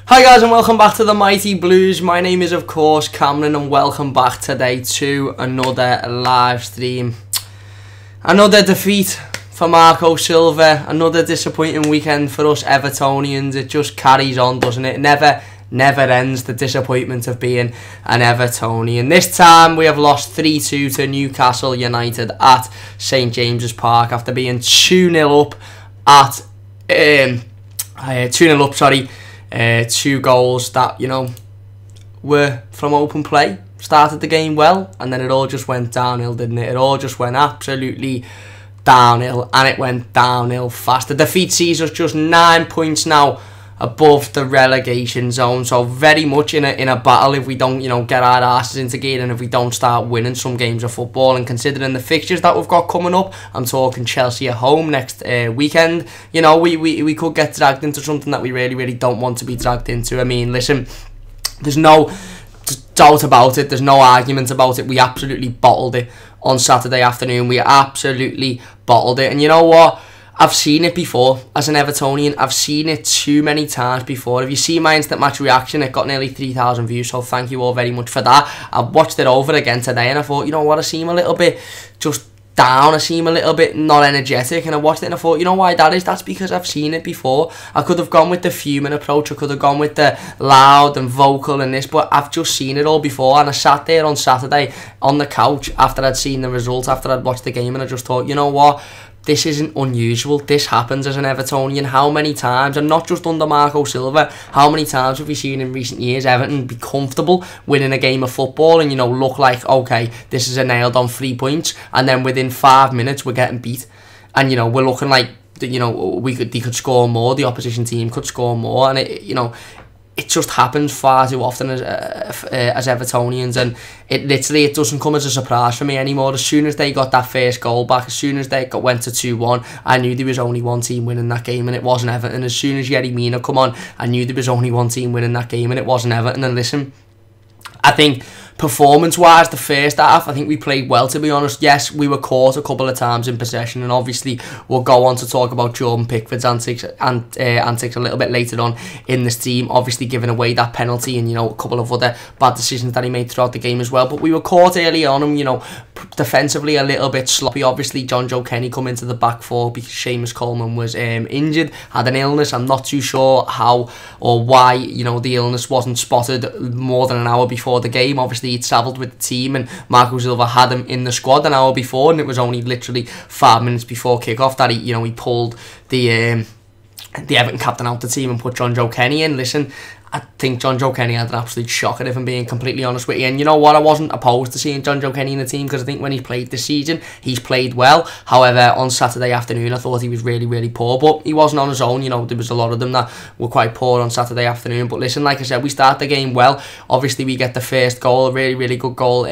Hi guys and welcome back to the Mighty Blues. My name is of course Cameron and welcome back today to another live stream. Another defeat for Marco Silva, another disappointing weekend for us Evertonians. It just carries on, doesn't it? Never ends, the disappointment of being an Evertonian. This time we have lost 3-2 to Newcastle United at St James's Park after being 2-0 up at 2-0 up, sorry. 2 goals that, you know, were from open play. Started the game well, and then it all just went downhill, didn't it? It all just went absolutely downhill, and it went downhill fast. The defeat sees us just 9 points now above the relegation zone, so very much in a battle if we don't, you know, get our asses into gear and if we don't start winning some games of football. And considering the fixtures that we've got coming up, I'm talking Chelsea at home next weekend, you know, we could get dragged into something that we really don't want to be dragged into. I mean, listen, there's no doubt about it, there's no argument about it. We absolutely bottled it on Saturday afternoon. We absolutely bottled it, and you know what? I've seen it before as an Evertonian. I've seen it too many times before. If you see my instant match reaction, it got nearly 3,000 views, so thank you all very much for that. I watched it over again today and I thought, you know what, I seem a little bit just down, I seem a little bit not energetic, and I watched it and I thought, you know why that is? That's because I've seen it before. I could have gone with the fuming approach, I could have gone with the loud and vocal and this, but I've just seen it all before. And I sat there on Saturday on the couch after I'd seen the result, after I'd watched the game, and I just thought, you know what, this isn't unusual. This happens as an Evertonian. How many times, and not just under Marco Silva, how many times have we seen in recent years Everton be comfortable winning a game of football and, you know, look like, okay, this is a nailed on 3 points, and then within 5 minutes we're getting beat, and, you know, we're looking like, you know, they could score more, the opposition team could score more, and it, you know, it just happens far too often as Evertonians, and it doesn't come as a surprise for me anymore. As soon as they got that first goal back, as soon as they went to 2-1, I knew there was only one team winning that game, and it wasn't Everton. As soon as Yerry Mina come on, I knew there was only one team winning that game, and it wasn't Everton. And listen, I think performance-wise, the first half, I think we played well, to be honest. Yes, we were caught a couple of times in possession, and obviously we'll go on to talk about Jordan Pickford's antics a little bit later on in this team, obviously giving away that penalty and, you know, a couple of other bad decisions that he made throughout the game as well. But we were caught early on, and, you know, defensively a little bit sloppy. Obviously, John Joe Kenny come into the back four because Seamus Coleman was injured, had an illness. I'm not too sure how or why, you know, the illness wasn't spotted more than an hour before the game. Obviously, he'd travelled with the team, and Marco Silva had him in the squad an hour before, and it was only literally 5 minutes before kick-off that he pulled the Everton captain out the team and put John Joe Kenny in. Listen, I think John Joe Kenny had an absolute shocker, if I'm being completely honest with you. And you know what, I wasn't opposed to seeing John Joe Kenny in the team, because I think when he played this season, he's played well. However, on Saturday afternoon, I thought he was really poor, but he wasn't on his own. You know, there was a lot of them that were quite poor on Saturday afternoon. But listen, like I said, we start the game well. Obviously, we get the first goal, a really good goal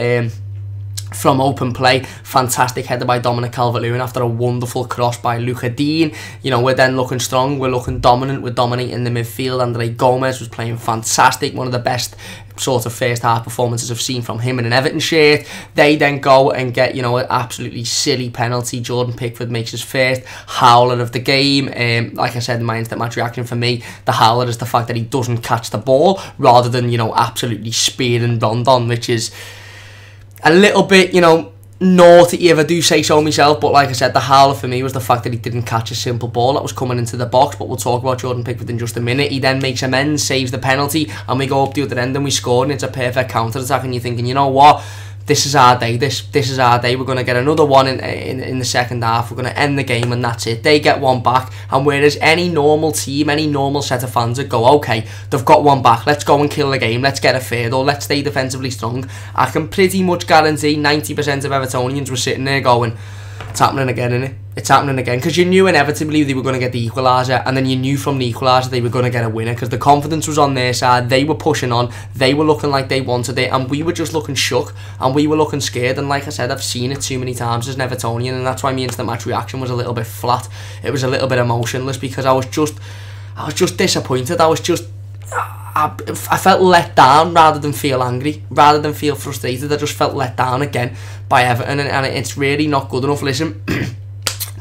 from open play. Fantastic header by Calvert-Lewin after a wonderful cross by Luca Dean. You know, we're then looking strong, we're looking dominant, we're dominating the midfield. Andre Gomez was playing fantastic, one of the best sort of first half performances I've seen from him in an Everton shirt. They then go and get, you know, an absolutely silly penalty. Jordan Pickford makes his first howler of the game. Like I said in my instant match reaction, for me, the howler is the fact that he doesn't catch the ball rather than, you know, absolutely spear and Rondon, which is a little bit, you know, naughty if I do say so myself. But like I said, the howler for me was the fact that he didn't catch a simple ball that was coming into the box. But we'll talk about Jordan Pickford in just a minute. He then makes amends, saves the penalty, and we go up the other end and we score, and it's a perfect counter-attack. And you're thinking, you know what, this is our day, this is our day. We're going to get another one in the second half. We're going to end the game, and that's it. They get one back, and whereas any normal team, any normal set of fans would go, okay, they've got one back, let's go and kill the game, let's get a third, or let's stay defensively strong, I can pretty much guarantee 90% of Evertonians were sitting there going, it's happening again, innit? It's happening again. Because you knew inevitably they were going to get the equaliser, and then you knew from the equaliser they were going to get a winner, because the confidence was on their side. They were pushing on, they were looking like they wanted it, and we were just looking shook, and we were looking scared. And like I said, I've seen it too many times as an Evertonian, and that's why my instant match reaction was a little bit flat. It was a little bit emotionless, because I was just disappointed. I felt let down rather than feel angry, rather than feel frustrated. I just felt let down again by Everton, and it's really not good enough. Listen,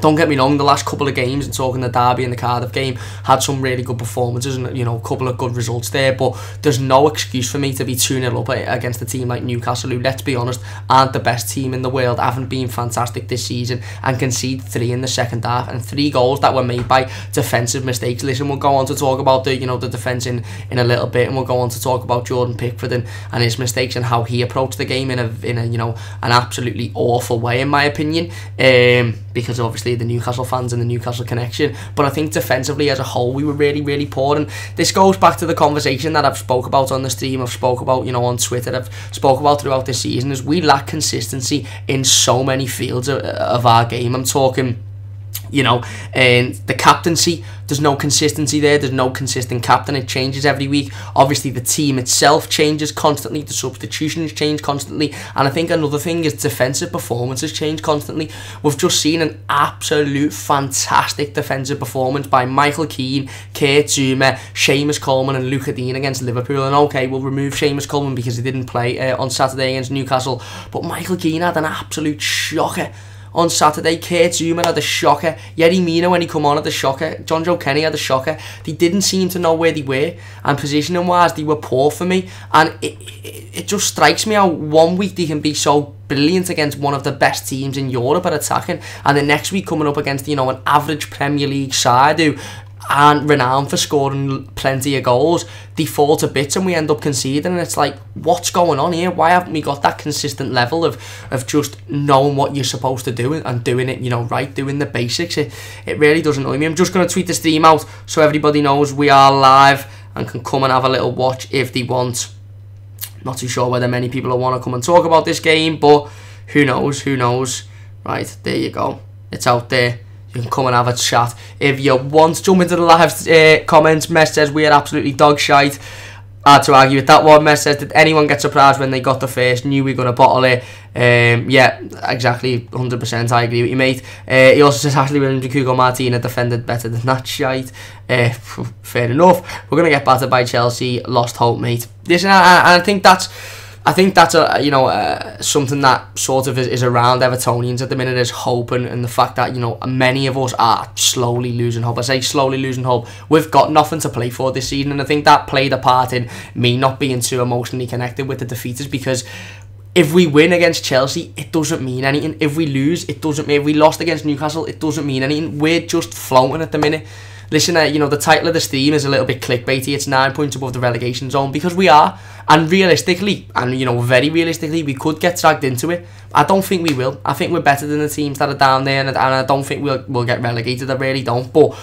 Don't get me wrong, the last couple of games, and talking the Derby and the Cardiff game, had some really good performances and, you know, a couple of good results there, but there's no excuse for me to be 2-0 up against a team like Newcastle, who, let's be honest, aren't the best team in the world, haven't been fantastic this season, and concede 3 in the second half, and 3 goals that were made by defensive mistakes. Listen, we'll go on to talk about the, you know, the defence in a little bit, and we'll go on to talk about Jordan Pickford and his mistakes and how he approached the game in a you know, an absolutely awful way, in my opinion, because obviously the Newcastle fans and the Newcastle connection. But I think defensively as a whole we were really poor, and this goes back to the conversation that I've spoke about on the stream, I've spoke about, you know, on Twitter, I've spoke about throughout this season, is we lack consistency in so many fields of our game. I'm talking, you know, and the captaincy, there's no consistency there, there's no consistent captain, it changes every week. Obviously the team itself changes constantly, the substitutions change constantly, and I think another thing is defensive performances change constantly. We've just seen an absolute fantastic defensive performance by Michael Keane, Kurt Zouma, Seamus Coleman and Luca Dean against Liverpool, and okay, we'll remove Seamus Coleman because he didn't play on Saturday against Newcastle, but Michael Keane had an absolute shocker on Saturday. Kurt Zouma had a shocker. Yerry Mina, when he come on, had a shocker. John Joe Kenny had a shocker. They didn't seem to know where they were, and positioning wise they were poor for me, and it just strikes me how one week they can be so brilliant against one of the best teams in Europe at attacking, and the next week coming up against, you know, an average Premier League side who aren't renowned for scoring plenty of goals, they fall to bits and we end up conceding, and it's like, what's going on here? Why haven't we got that consistent level of just knowing what you're supposed to do and doing it, you know, right, doing the basics? It really does annoy me. I'm just going to tweet the stream out so everybody knows we are live and can come and have a little watch if they want. Not too sure whether many people will want to come and talk about this game, but who knows. Right, there you go, it's out there. You can come and have a chat if you want. Jump into the live comments. Mess says we are absolutely dog shite. Hard to argue with that one. Mess says, did anyone get surprised when they got the first? Knew we were going to bottle it. Yeah, exactly, 100%. I agree with you, mate. He also says Ashley Williams and Hugo Martina defended better than that shite. Fair enough. We're going to get battered by Chelsea. Lost hope, mate. Listen, I think that's a, you know, something that sort of is around Evertonians at the minute, is hope, and the fact that, you know, many of us are slowly losing hope. I say slowly losing hope. We've got nothing to play for this season, and I think that played a part in me not being too emotionally connected with the defeaters, because if we win against Chelsea, it doesn't mean anything. If we lose, it doesn't mean. If we lost against Newcastle, it doesn't mean anything. We're just floating at the minute. Listen, you know, the title of the stream is a little bit clickbaity. It's 9 points above the relegation zone, because we are. And realistically, and, you know, very realistically, we could get dragged into it. I don't think we will. I think we're better than the teams that are down there, and I don't think we'll get relegated. I really don't. But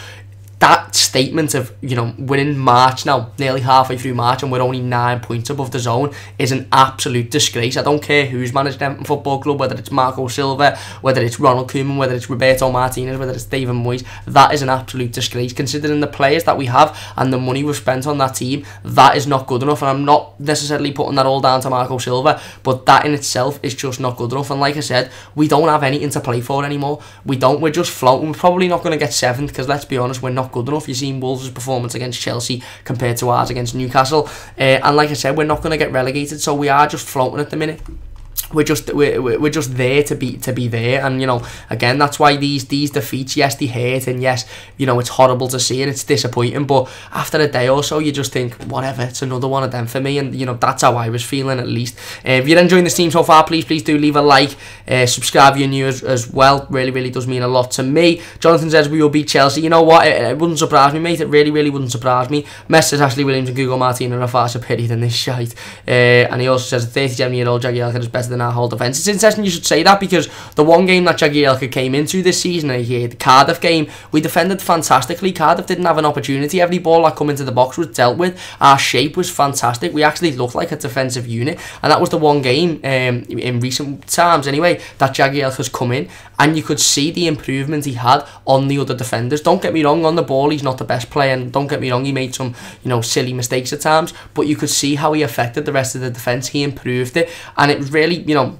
that statement of, you know, we're in March now, nearly halfway through March, and we're only 9 points above the zone, is an absolute disgrace. I don't care who's managed Everton Football Club, whether it's Marco Silva, whether it's Ronald Koeman, whether it's Roberto Martinez, whether it's David Moyes. That is an absolute disgrace, considering the players that we have and the money we've spent on that team. That is not good enough, and I'm not necessarily putting that all down to Marco Silva, but that in itself is just not good enough. And like I said, we don't have anything to play for anymore. We're just floating. We're probably not going to get 7th, because let's be honest, we're not good enough. You've seen Wolves' performance against Chelsea compared to ours against Newcastle, and like I said, we're not going to get relegated, so we are just floating at the minute. We're just there to be there, and, you know, again, that's why these defeats, yes, they hurt, and yes, you know, it's horrible to see and it's disappointing, but after a day or so you just think, whatever, it's another one of them for me, and, you know, that's how I was feeling, at least. If you're enjoying the stream so far, please do leave a like, subscribe if you're new as well. Really does mean a lot to me. Jonathan says we will beat Chelsea. You know what, it wouldn't surprise me, mate. It really wouldn't surprise me. Messi says Ashley Williams and Hugo Martina are a far superior than this shite, and he also says a 37-year-old Jagielka is better than our whole defence. It's interesting you should say that, because the one game that Jagielka came into this season, the Cardiff game, we defended fantastically. Cardiff didn't have an opportunity. Every ball that come into the box was dealt with. Our shape was fantastic. We actually looked like a defensive unit, and that was the one game in recent times anyway that Jagielka's come in, and you could see the improvement he had on the other defenders. Don't get me wrong, on the ball he's not the best player, and don't get me wrong, he made some, you know, silly mistakes at times, but you could see how he affected the rest of the defence. He improved it, and it really, you know,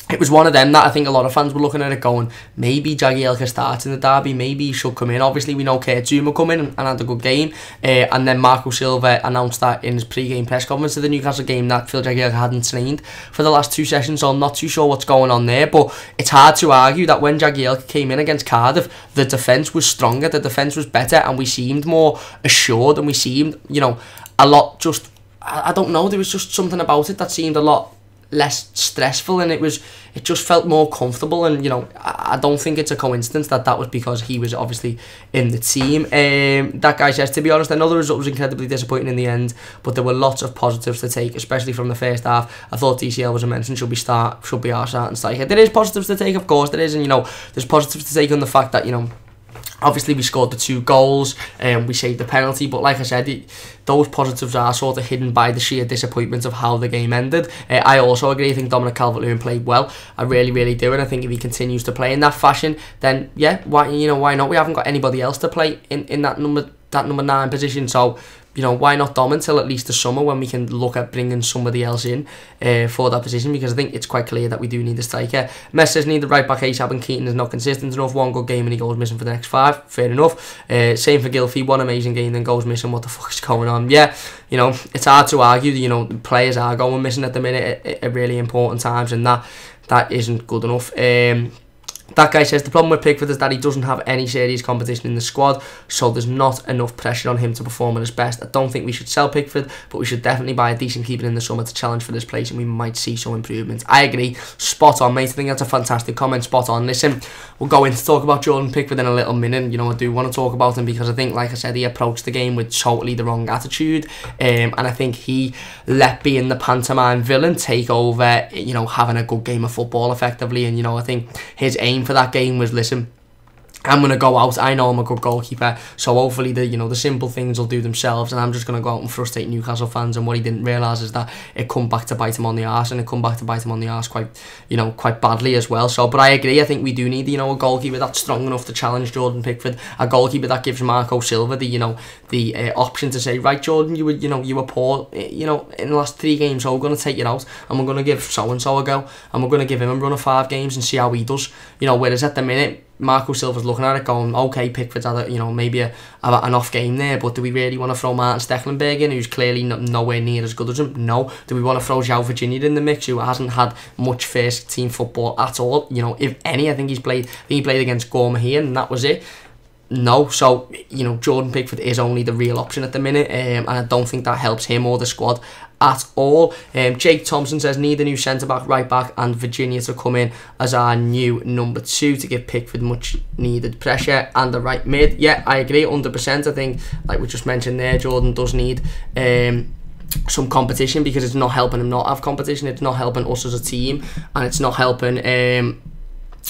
it was one of them that I think a lot of fans were looking at it going, maybe Jagielka starts in the derby, maybe he should come in. Obviously, we know Kurt Zuma come in and had a good game. And then Marco Silva announced that in his pre-game press conference of the Newcastle game that Phil Jagielka hadn't trained for the last 2 sessions, so I'm not too sure what's going on there. But it's hard to argue that when Jagielka came in against Cardiff, the defence was stronger, the defence was better, and we seemed more assured, and we seemed, you know, a lot just, I don't know, there was just something about it that seemed a lot less stressful, and it just felt more comfortable. And you know, I don't think it's a coincidence that was because he was obviously in the team. That guy says, to be honest, I know the result was incredibly disappointing in the end, but there were lots of positives to take, especially from the first half. I thought DCL was mentioned, should be our starting striker. There is positives to take, of course there is, and you know, there's positives to take on the fact that, you know, obviously we scored the 2 goals and we saved the penalty, but like I said, those positives are sort of hidden by the sheer disappointment of how the game ended. I also agree, I think Dominic Calvert-Lewin played well. I really do, and I think if he continues to play in that fashion, then yeah, why not? We haven't got anybody else to play in that number 9 position, so you know, why not Dom until at least the summer when we can look at bringing somebody else in for that position, because I think it's quite clear that we do need a striker. Messi says need the right back ASAP, and Keaton is not consistent enough. One good game and he goes missing for the next 5. Fair enough. Same for Gylfi. One amazing game then goes missing. What the fuck is going on? Yeah, you know, it's hard to argue. You know, players are going missing at the minute at really important times, and that isn't good enough. That guy says the problem with Pickford is that he doesn't have any serious competition in the squad, so there's not enough pressure on him to perform at his best. I don't think we should sell Pickford, but we should definitely buy a decent keeper in the summer to challenge for this place, and we might see some improvements. I agree. Spot on, mate. I think that's a fantastic comment. Spot on. Listen, we'll go in to talk about Jordan Pickford in a little minute. You know, I do want to talk about him because I think, like I said, he approached the game with totally the wrong attitude, and I think he let being the pantomime villain take over, you know, having a good game of football effectively. And you know, I think his aim for that game was, listen, I'm going to go out, I know I'm a good goalkeeper, so hopefully the simple things will do themselves, and I'm just going to go out and frustrate Newcastle fans. And what he didn't realise is that it come back to bite him on the arse, and it come back to bite him on the arse quite badly as well. So, but I agree, I think we do need, you know, a goalkeeper that's strong enough to challenge Jordan Pickford, a goalkeeper that gives Marco Silva the option to say, right, Jordan, you were poor, you know, in the last 3 games, so we're going to take you out, and we're going to give so-and-so a go, and we're going to give him a run of 5 games and see how he does, you know. Whereas at the minute, Marco Silva's looking at it going, okay, Pickford's had maybe an off game there, but do we really want to throw Martin Stecklenburg in, who's clearly nowhere near as good as him? No. Do we want to throw João Virginia in the mix, who hasn't had much first team football at all? You know, if any, I think he played against Gorma here, and that was it. No. So, you know, Jordan Pickford is only the real option at the minute, and I don't think that helps him or the squad at all. Jake Thompson says need a new centre-back, right-back and Virginia to come in as our new number 2 to give Pickford much needed pressure, and the right mid. Yeah, I agree 100%. I think, like we just mentioned there, Jordan does need some competition, because it's not helping him not have competition, it's not helping us as a team, and it's not helping,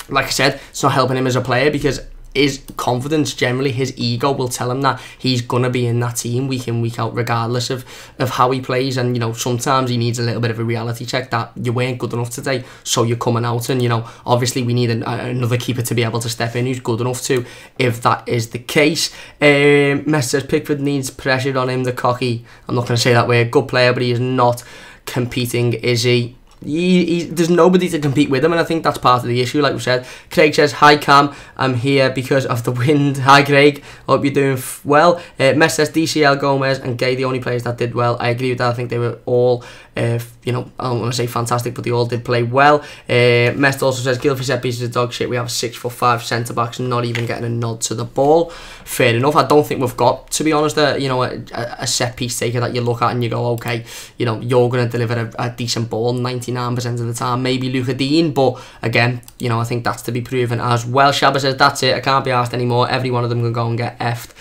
like I said, it's not helping him as a player, because his confidence, generally his ego, will tell him that he's gonna be in that team week in, week out, regardless of how he plays. And you know, sometimes he needs a little bit of a reality check that you weren't good enough today, so you're coming out. And you know, obviously we need another keeper to be able to step in who's good enough to, if that is the case. Messi says Pickford needs pressure on him, the cocky, I'm not going to say that word, good player, but he is not competing, is he? There's nobody to compete with him, and I think that's part of the issue, like we said. Craig says, hi Cam, I'm here because of the wind. Hi Craig, hope you're doing well. Messi says DCL, Gomez and Gay, the only players that did well. I agree with that. I think they were all you know, I don't want to say fantastic, but they all did play well. Messi also says Gylfi set pieces of dog shit. We have 6'5" centre backs not even getting a nod to the ball. Fair enough. I don't think we've got, to be honest, a set piece taker that you look at and you go, okay, you know, you're going to deliver a decent ball 99% of the time. Maybe Luca Dean, but again, you know, I think that's to be proven as well. Shabba says that's it, I can't be asked anymore. Every one of them can go and get effed.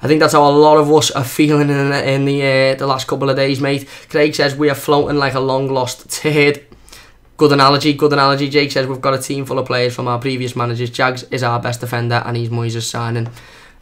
I think that's how a lot of us are feeling in the last couple of days, mate. Craig says we are floating like a long lost turd. Good analogy, good analogy. Jake says we've got a team full of players from our previous managers. Jags is our best defender and he's Moyes' signing.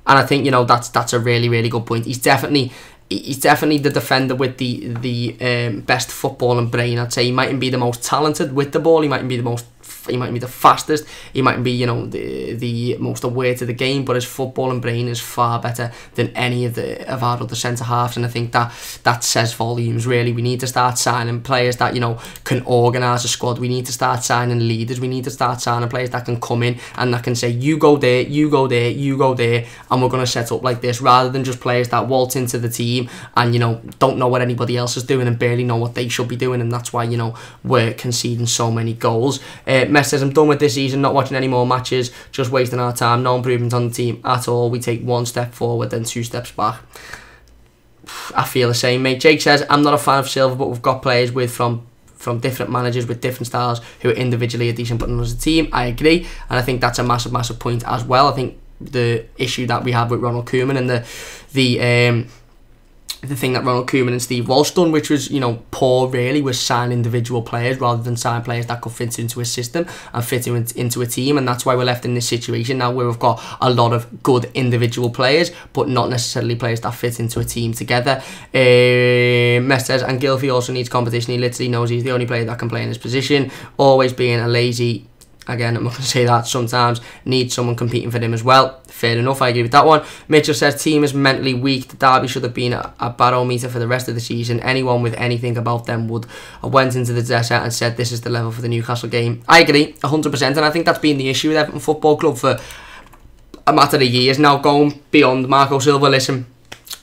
And I think, you know, that's a really, really good point. He's definitely the defender with the best footballing brain. I'd say he mightn't be the most talented with the ball, he mightn't be the most he mightn't be the fastest, he mightn't be, you know, the most aware to the game, but his footballing brain is far better than any of our other centre halves, and I think that says volumes. Really, we need to start signing players that, you know, can organise a squad. We need to start signing leaders. We need to start signing players that can come in and that can say, you go there, you go there, you go there, and we're going to set up like this, rather than just players that waltz into the team and, you know, don't know what anybody else is doing and barely know what they should be doing, and that's why, you know, we're conceding so many goals. Mess says, I'm done with this season, not watching any more matches, just wasting our time, no improvement on the team at all. We take one step forward, then 2 steps back. I feel the same, mate. Jake says, I'm not a fan of Silva, but we've got players from different managers with different styles who individually are decent, but not as a team. I agree, and I think that's a massive point as well. I think the issue that we have with Ronald Koeman and the thing that Ronald Koeman and Steve Walsh done, which was, you know, poor really, was sign individual players rather than sign players that could fit into a system and fit into a team, and that's why we're left in this situation now where we've got a lot of good individual players but not necessarily players that fit into a team together. Mess says, and Gylfi also needs competition. He literally knows he's the only player that can play in his position, always being a lazy, again, I'm not going to say that, sometimes needs someone competing for him as well. Fair enough, I agree with that one. Mitchell says, team is mentally weak. The derby should have been a barometer for the rest of the season. Anyone with anything about them would have went into the desert and said this is the level for the Newcastle game. I agree 100%, and I think that's been the issue with Everton Football Club for a matter of years now, going beyond Marco Silva. Listen,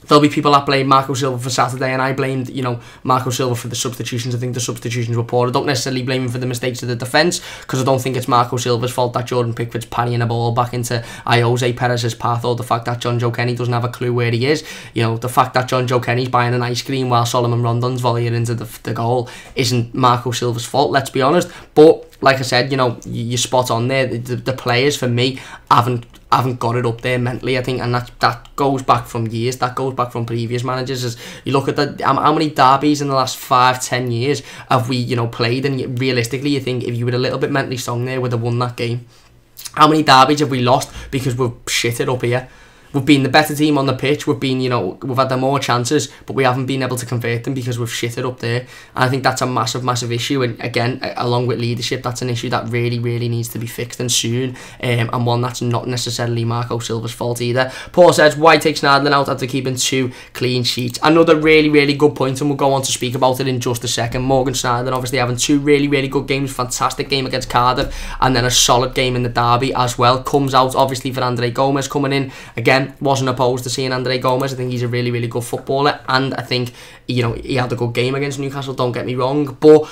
there'll be people that blame Marco Silva for Saturday, and I blamed, you know, Marco Silva for the substitutions. I think the substitutions were poor. I don't necessarily blame him for the mistakes of the defence, because I don't think it's Marco Silva's fault that Jordan Pickford's parrying a ball back into Jose Perez's path, or the fact that John Joe Kenny doesn't have a clue where he is. You know, the fact that John Joe Kenny's buying an ice cream while Solomon Rondon's volleying into the goal isn't Marco Silva's fault, let's be honest. But like I said, you know, you're spot on there. The players for me haven't got it up there mentally, I think, and that goes back from years. That goes back from previous managers. As you look at how many derbies in the last 5-10 years have we, you know, played, and realistically, you think if you were a little bit mentally strong there, would have won that game. How many derbies have we lost because we've shitted up here? We've been the better team on the pitch. We've been, you know, we've had the more chances, but we haven't been able to convert them because we've shitted up there. And I think that's a massive issue. And again, along with leadership, that's an issue that really needs to be fixed, and soon. And one that's not necessarily Marco Silva's fault either. Paul says, why take Schneiderlin out after keeping 2 clean sheets? Another really good point, and we'll go on to speak about it in just a second. Morgan Schneiderlin obviously having 2 really good games. Fantastic game against Cardiff, and then a solid game in the derby as well. Comes out obviously for Andre Gomes coming in. Again, wasn't opposed to seeing Andre Gomes. I think he's a really good footballer, and I think, you know, he had a good game against Newcastle, don't get me wrong, but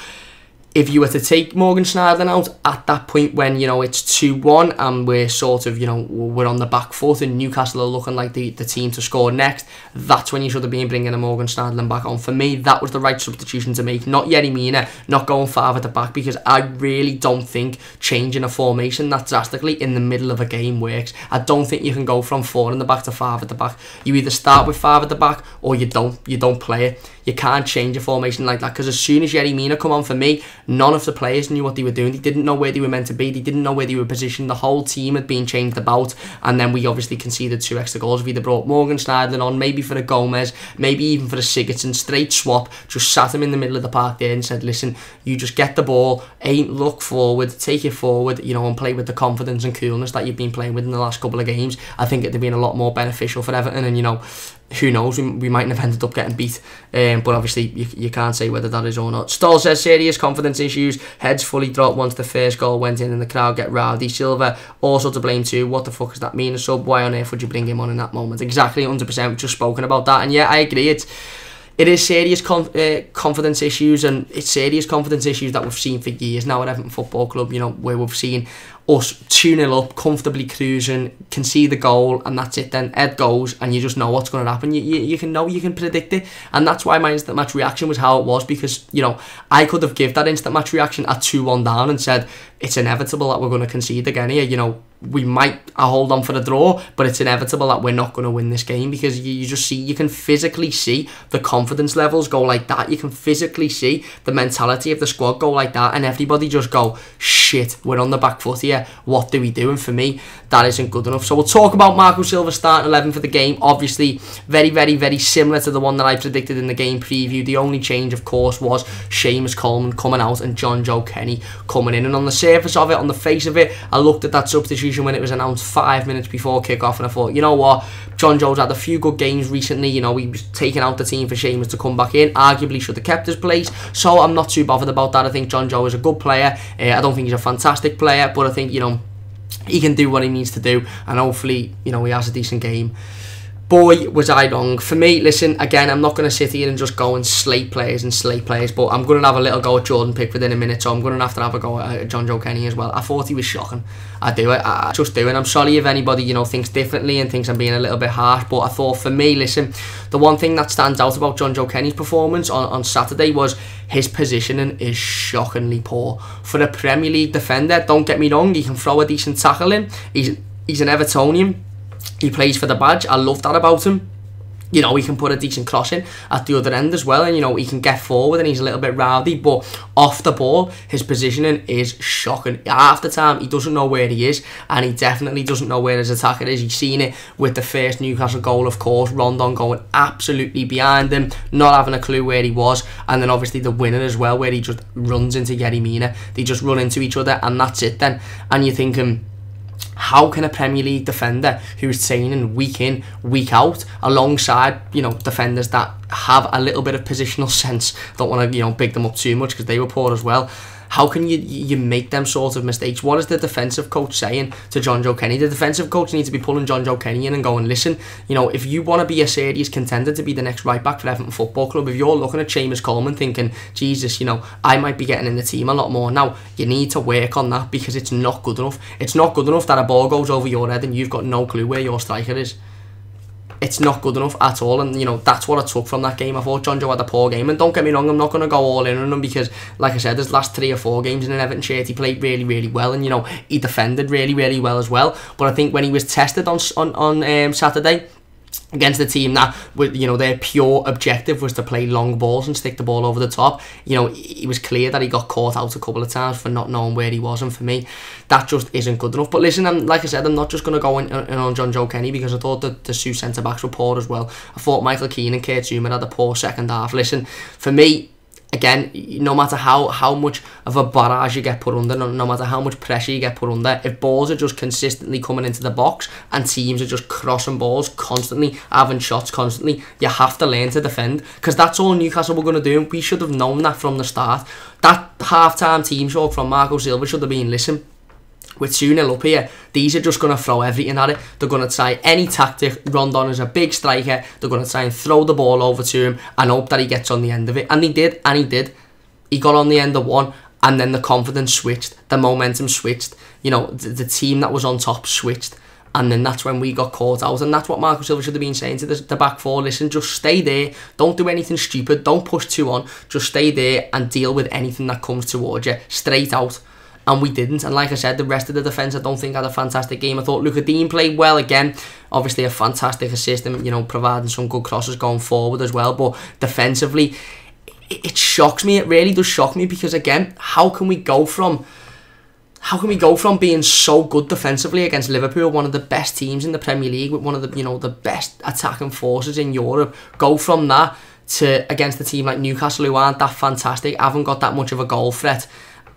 if you were to take Morgan Schneiderlin out at that point when, you know, it's 2-1 and we're sort of, you know, we're on the back foot and Newcastle are looking like the team to score next, that's when you should have been bringing a Morgan Schneiderlin back on. For me, that was the right substitution to make. Not Yerry Mina, not going far at the back, because I really don't think changing a formation that drastically in the middle of a game works. I don't think you can go from 4 in the back to 5 at the back. You either start with 5 at the back or you don't play it. You can't change a formation like that, because as soon as Yerry Mina come on, for me, none of the players knew what they were doing. They didn't know where they were meant to be. They didn't know where they were positioned. The whole team had been changed about, and then we obviously conceded 2 extra goals. We either brought Morgan Schneiderlin on, maybe for a Gomez, maybe even for a Sigurdsson, straight swap, just sat him in the middle of the park there and said, listen, you just get the ball, aim, look forward, take it forward, you know, and play with the confidence and coolness that you've been playing with in the last couple of games. I think it'd have been a lot more beneficial for Everton, and, you know, who knows, we mightn't have ended up getting beat, but obviously you can't say whether that is or not. Stoll says, serious confidence issues, heads fully dropped once the first goal went in and the crowd get rowdy. Silva also to blame too. What the fuck does that mean? A sub, why on earth would you bring him on in that moment? Exactly, 100%, we've just spoken about that, and yeah, I agree, it is serious confidence issues, and it's serious confidence issues that we've seen for years now at Everton Football Club, you know, where we've seen us 2-0 up, comfortably cruising, concede the goal, and that's it then. Ed goes, and you just know what's going to happen. You can predict it, and that's why my instant match reaction was how it was, because, you know, I could have given that instant match reaction at 2-1 down and said, it's inevitable that we're going to concede again here, you know, we might hold on for the draw, but it's inevitable that we're not going to win this game, because you can physically see the confidence levels go like that. You can physically see the mentality of the squad go like that, and everybody just go, shit, we're on the back foot here, what do we do? And for me, that isn't good enough. So we'll talk about Marco Silva's starting 11 for the game. Obviously, very, very, very similar to the one that I predicted in the game preview. The only change, of course, was Seamus Coleman coming out and John Joe Kenny coming in. And on the surface of it, on the face of it, I looked at that substitution when it was announced 5 minutes before kick-off, and I thought, you know what, John Joe's had a few good games recently. You know, he was taking out the team for Seamus to come back in. Arguably should have kept his place, so I'm not too bothered about that. I think John Joe is a good player. I don't think he's a fantastic player, but I think, you know, he can do what he needs to do, and hopefully, you know, he has a decent game. Boy, was I wrong. For me, listen, again, I'm not going to sit here and just go and slate players, but I'm going to have a little go at Jordan Pickford in a minute, so I'm going to have a go at John Joe Kenny as well. I thought he was shocking. I just do, and I'm sorry if anybody, you know, thinks differently and thinks I'm being a little bit harsh, but I thought, for me, listen, the one thing that stands out about John Joe Kenny's performance on Saturday was his positioning is shockingly poor. For a Premier League defender, don't get me wrong, he can throw a decent tackle in. He's an Evertonian. He plays for the badge. I love that about him. You know, he can put a decent cross in at the other end as well, and, you know, he can get forward and he's a little bit rowdy, but off the ball, his positioning is shocking. Half the time, he doesn't know where he is, and he definitely doesn't know where his attacker is. He's seen it with the first Newcastle goal, of course, Rondon going absolutely behind him, not having a clue where he was, and then obviously the winner as well, where he just runs into Yerry Mina. They just run into each other, and that's it then. And you're thinking, how can a Premier League defender who's training week in, week out, alongside, you know, defenders that have a little bit of positional sense, don't want to, you know, big them up too much because they were poor as well, how can you make them sort of mistakes? What is the defensive coach saying to John Joe Kenny? The defensive coach needs to be pulling John Joe Kenny in and going, listen, you know, if you want to be a serious contender to be the next right back for Everton Football Club, if you're looking at Seamus Coleman thinking, Jesus, you know, I might be getting in the team a lot more now, you need to work on that, because it's not good enough. It's not good enough that a ball goes over your head and you've got no clue where your striker is. It's not good enough at all, and, you know, that's what I took from that game. I thought John Joe had a poor game, and don't get me wrong, I'm not going to go all in on him, because, like I said, his last 3 or 4 games in an Everton shirt, he played really, really well, and, you know, he defended really, really well as well. But I think when he was tested on Saturday against the team that, you know, their pure objective was to play long balls and stick the ball over the top, you know, it was clear that he got caught out a couple of times for not knowing where he was, and for me, that just isn't good enough. But listen, like I said, I'm not just going to go in on John Joe Kenny, because I thought that the 2 centre-backs were poor as well. I thought Michael Keane and Kurt Zouma had a poor second half. Listen, for me, again, no matter how much of a barrage you get put under, no matter how much pressure you get put under, if balls are just consistently coming into the box and teams are just crossing balls constantly, having shots constantly, you have to learn to defend, because that's all Newcastle were going to do, and we should have known that from the start. That half-time team talk from Marco Silva should have been, listen, we're 2-0 up here, these are just going to throw everything at it. They're going to try any tactic. Rondon is a big striker. They're going to try and throw the ball over to him and hope that he gets on the end of it. And he did, and he did. He got on the end of one, and then the confidence switched, the momentum switched, you know, the team that was on top switched, and then that's when we got caught out. And that's what Marco Silva should have been saying to the back four. Listen, just stay there, don't do anything stupid, don't push 2 on, just stay there and deal with anything that comes towards you, straight out. And we didn't, and like I said, the rest of the defence I don't think had a fantastic game. I thought Luca Dean played well again, obviously a fantastic assist, and, you know, providing some good crosses going forward as well. But defensively, it shocks me, it really does shock me, because again, how can we go from being so good defensively against Liverpool, one of the best teams in the Premier League, with one of the, you know, the best attacking forces in Europe, go from that to against a team like Newcastle, who aren't that fantastic, haven't got that much of a goal threat,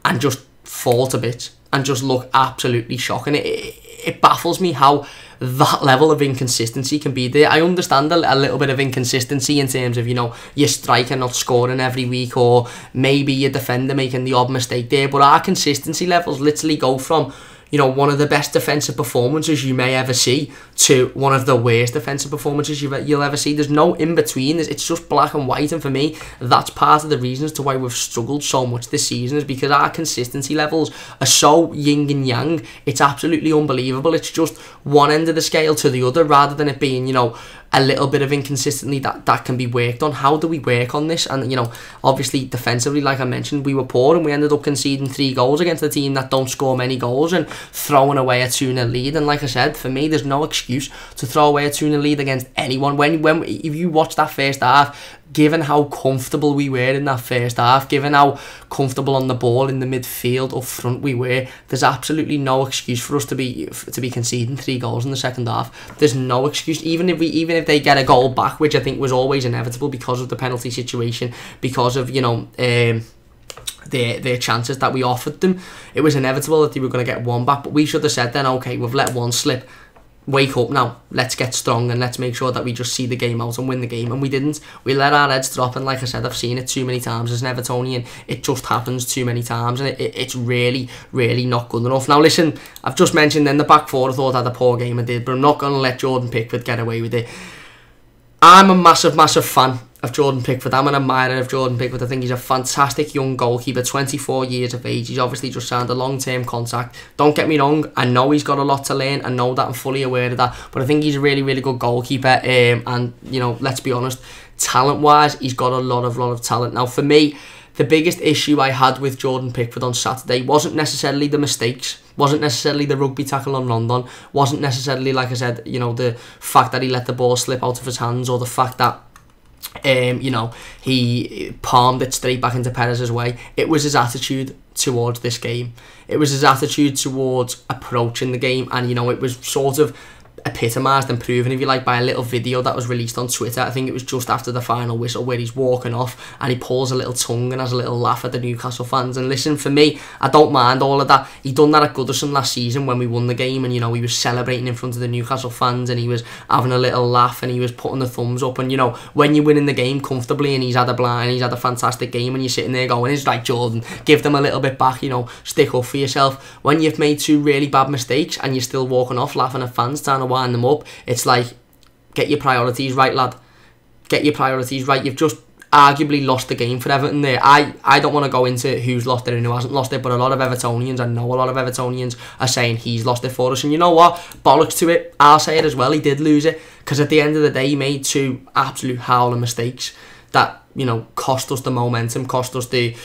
and just fall to bits and just look absolutely shocking. It baffles me how that level of inconsistency can be there. I understand a little bit of inconsistency in terms of, you know, your striker not scoring every week, or maybe your defender making the odd mistake there, but our consistency levels literally go from, you know, one of the best defensive performances you may ever see to one of the worst defensive performances you'll ever see. There's no in-between. It's just black and white, and for me, that's part of the reasons to why we've struggled so much this season, is because our consistency levels are so yin and yang. It's absolutely unbelievable. It's just one end of the scale to the other, rather than it being, you know, a little bit of inconsistency that can be worked on. How do we work on this? And, you know, obviously defensively, like I mentioned, we were poor and we ended up conceding 3 goals against a team that don't score many goals and throwing away a 2-0 lead. And like I said, for me, there's no excuse to throw away a 2-0 lead against anyone. If you watch that first half, given how comfortable we were in that first half, given how comfortable on the ball in the midfield up front we were, there's absolutely no excuse for us to be conceding 3 goals in the second half. There's no excuse, even if they get a goal back, which I think was always inevitable because of the penalty situation, because of, you know, their chances that we offered them. It was inevitable that they were going to get 1 back, but we should have said then, okay, we've let 1 slip. Wake up now, let's get strong and let's make sure that we just see the game out and win the game. And we didn't. We let our heads drop, and like I said, I've seen it too many times as an Evertonian. It just happens too many times, and it's really, really not good enough. Now listen, I've just mentioned in the back 4 I thought I had a poor game I did, but I'm not going to let Jordan Pickford get away with it. I'm a massive, massive fan of Jordan Pickford. I'm an admirer of Jordan Pickford. I think he's a fantastic young goalkeeper, 24 years of age. He's obviously just signed a long-term contract. Don't get me wrong, I know he's got a lot to learn. I know that, I'm fully aware of that. But I think he's a really, really good goalkeeper. And, you know, let's be honest, talent-wise, he's got a lot of talent. Now, for me, the biggest issue I had with Jordan Pickford on Saturday wasn't necessarily the mistakes, wasn't necessarily the rugby tackle on Rondon, wasn't necessarily, like I said, you know, the fact that he let the ball slip out of his hands, or the fact that you know, he palmed it straight back into Perez's way. It was his attitude towards this game. It was his attitude towards approaching the game, and, you know, it was sort of epitomised and proven, if you like, by a little video that was released on Twitter. I think it was just after the final whistle, where he's walking off and he pulls a little tongue and has a little laugh at the Newcastle fans. And listen, for me, I don't mind all of that. He done that at Goodison last season when we won the game, and, you know, he was celebrating in front of the Newcastle fans, and he was having a little laugh, and he was putting the thumbs up. And, you know, when you're winning the game comfortably and he's had a fantastic game, and you're sitting there going, it's like, Jordan, give them a little bit back, you know, stick up for yourself. When you've made 2 really bad mistakes and you're still walking off laughing at fans trying to wind them up, it's like, get your priorities right, lad. Get your priorities right. You've just arguably lost the game for Everton there. I don't want to go into who's lost it and who hasn't lost it, but a lot of Evertonians, I know a lot of Evertonians are saying he's lost it for us. And you know what? Bollocks to it. I'll say it as well. He did lose it, because at the end of the day, he made 2 absolute howling mistakes that, you know, cost us the momentum, cost us the